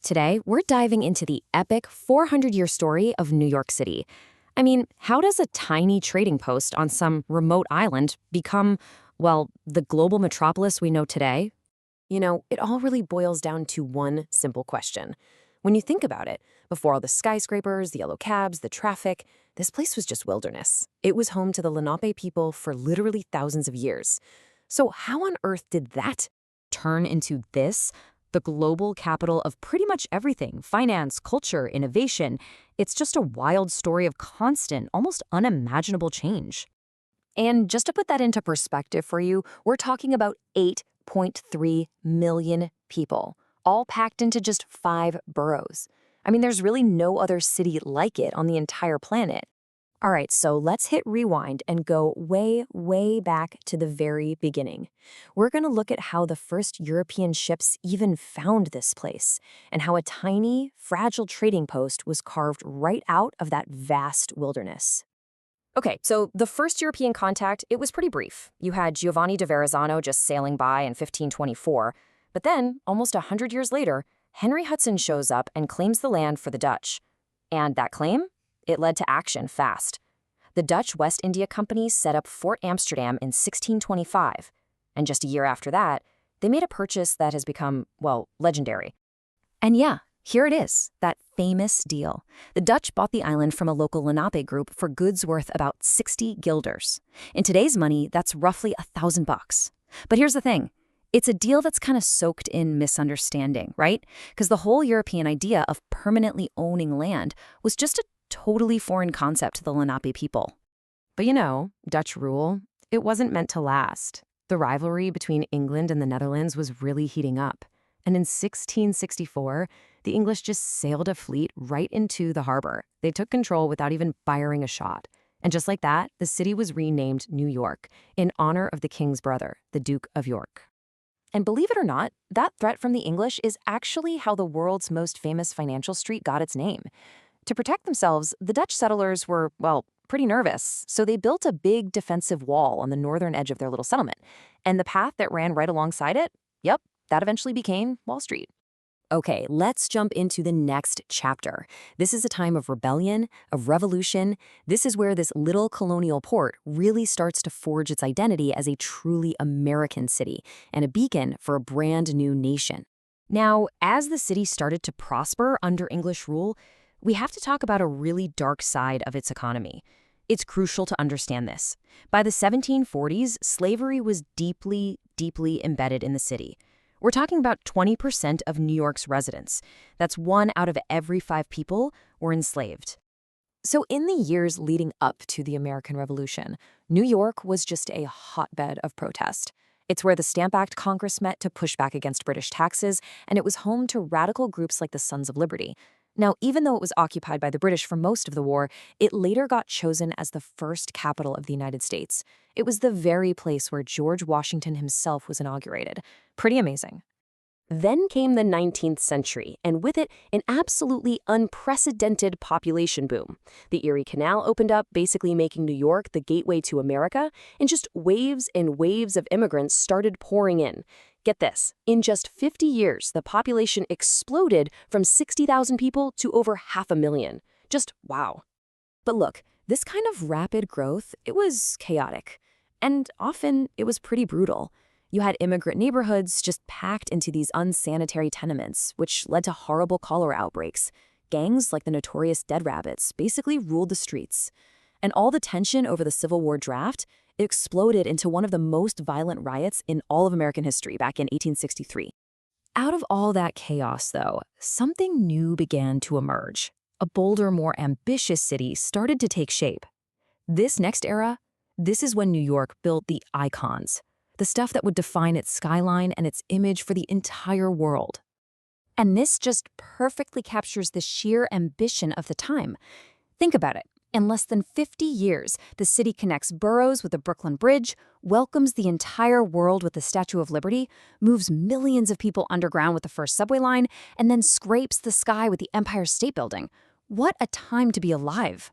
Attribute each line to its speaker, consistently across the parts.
Speaker 1: Today, we're diving into the epic 400-year story of New York City. I mean, how does a tiny trading post on some remote island become, well, the global metropolis we know today? It all really boils down to one simple question. When you think about it, before all the skyscrapers, the yellow cabs, the traffic, this place was just wilderness. It was home to the Lenape people for literally thousands of years. So how on earth did that turn into this? The global capital of pretty much everything: finance, culture, innovation. It's just a wild story of constant, almost unimaginable change. And just to put that into perspective for you, we're talking about 8.3 million people, all packed into just 5 boroughs. I mean, there's really no other city like it on the entire planet. All right, so let's hit rewind and go way, way back to the very beginning. We're going to look at how the first European ships even found this place, and how a tiny, fragile trading post was carved right out of that vast wilderness. Okay, so the first European contact, it was pretty brief. You had Giovanni da Verrazzano just sailing by in 1524, but then, almost 100 years later, Henry Hudson shows up and claims the land for the Dutch. And that claim? It led to action fast. The Dutch West India Company set up Fort Amsterdam in 1625, and just a year after that, they made a purchase that has become, well, legendary. And yeah, here it is, that famous deal. The Dutch bought the island from a local Lenape group for goods worth about 60 guilders. In today's money, that's roughly $1,000. But here's the thing. It's a deal that's kind of soaked in misunderstanding, right? Because the whole European idea of permanently owning land was just a totally foreign concept to the Lenape people. But Dutch rule, it wasn't meant to last. The rivalry between England and the Netherlands was really heating up. And in 1664, the English just sailed a fleet right into the harbor. They took control without even firing a shot. And just like that, the city was renamed New York in honor of the king's brother, the Duke of York. And believe it or not, that threat from the English is actually how the world's most famous financial street got its name. To protect themselves, the Dutch settlers were, well, pretty nervous, so they built a big defensive wall on the northern edge of their little settlement. And the path that ran right alongside it, yep, that eventually became Wall Street. Okay, let's jump into the next chapter. This is a time of rebellion, of revolution. This is where this little colonial port really starts to forge its identity as a truly American city and a beacon for a brand new nation. Now, as the city started to prosper under English rule, we have to talk about a really dark side of its economy. It's crucial to understand this. By the 1740s, slavery was deeply, deeply embedded in the city. We're talking about 20% of New York's residents. That's 1 out of every 5 people were enslaved. So in the years leading up to the American Revolution, New York was just a hotbed of protest. It's where the Stamp Act Congress met to push back against British taxes, and it was home to radical groups like the Sons of Liberty. Now, even though it was occupied by the British for most of the war, it later got chosen as the first capital of the United States. It was the very place where George Washington himself was inaugurated. Pretty amazing. Then came the 19th century, and with it, an absolutely unprecedented population boom. The Erie Canal opened up, basically making New York the gateway to America, and just waves and waves of immigrants started pouring in. Get this, in just 50 years, the population exploded from 60,000 people to over 500,000. Just wow. But look, this kind of rapid growth, it was chaotic. And often, it was pretty brutal. You had immigrant neighborhoods just packed into these unsanitary tenements, which led to horrible cholera outbreaks. Gangs like the notorious Dead Rabbits basically ruled the streets. And all the tension over the Civil War draft, it exploded into one of the most violent riots in all of American history back in 1863. Out of all that chaos, though, something new began to emerge. A bolder, more ambitious city started to take shape. This next era, this is when New York built the icons, the stuff that would define its skyline and its image for the entire world. And this just perfectly captures the sheer ambition of the time. Think about it. In less than 50 years, the city connects boroughs with the Brooklyn Bridge, welcomes the entire world with the Statue of Liberty, moves millions of people underground with the first subway line, and then scrapes the sky with the Empire State Building. What a time to be alive.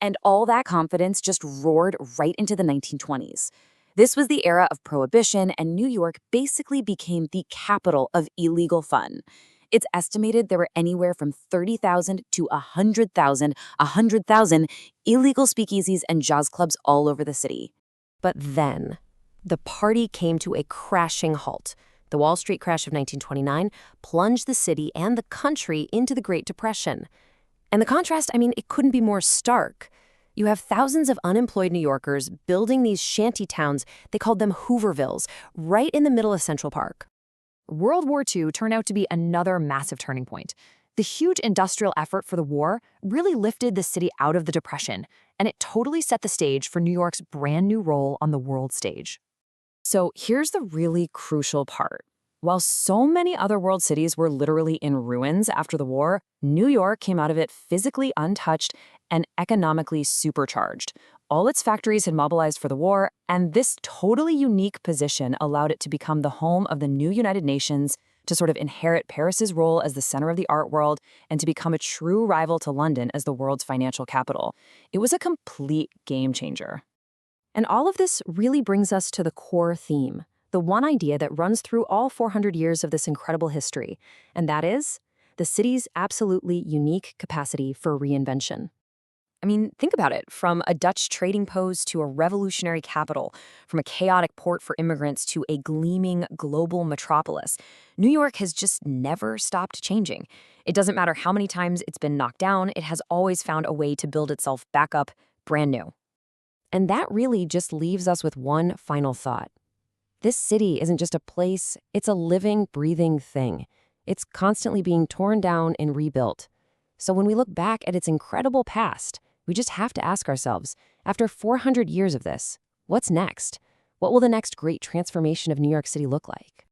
Speaker 1: And all that confidence just roared right into the 1920s. This was the era of Prohibition, and New York basically became the capital of illegal fun.
Speaker 2: It's estimated there were anywhere from 30,000 to 100,000 illegal speakeasies and jazz clubs all over the city.
Speaker 1: But then, the party came to a crashing halt. The Wall Street crash of 1929 plunged the city and the country into the Great Depression. And the contrast, it couldn't be more stark. You have thousands of unemployed New Yorkers building these shanty towns, they called them Hoovervilles, right in the middle of Central Park.
Speaker 3: World War II turned out to be another massive turning point. The huge industrial effort for the war really lifted the city out of the Depression, and it totally set the stage for New York's brand new role on the world stage.
Speaker 2: So here's the really crucial part. While so many other world cities were literally in ruins after the war, New York came out of it physically untouched and economically supercharged. All its factories had mobilized for the war, and this totally unique position allowed it to become the home of the new United Nations, to sort of inherit Paris's role as the center of the art world, and to become a true rival to London as the world's financial capital. It was a complete game changer.
Speaker 1: And all of this really brings us to the core theme, the one idea that runs through all 400 years of this incredible history, and that is the city's absolutely unique capacity for reinvention. Think about it. From a Dutch trading post to a revolutionary capital, from a chaotic port for immigrants to a gleaming global metropolis, New York has just never stopped changing. It doesn't matter how many times it's been knocked down, it has always found a way to build itself back up, brand new. And that really just leaves us with one final thought. This city isn't just a place, it's a living, breathing thing. It's constantly being torn down and rebuilt. So when we look back at its incredible past, we just have to ask ourselves, after 400 years of this, what's next? What will the next great transformation of New York City look like?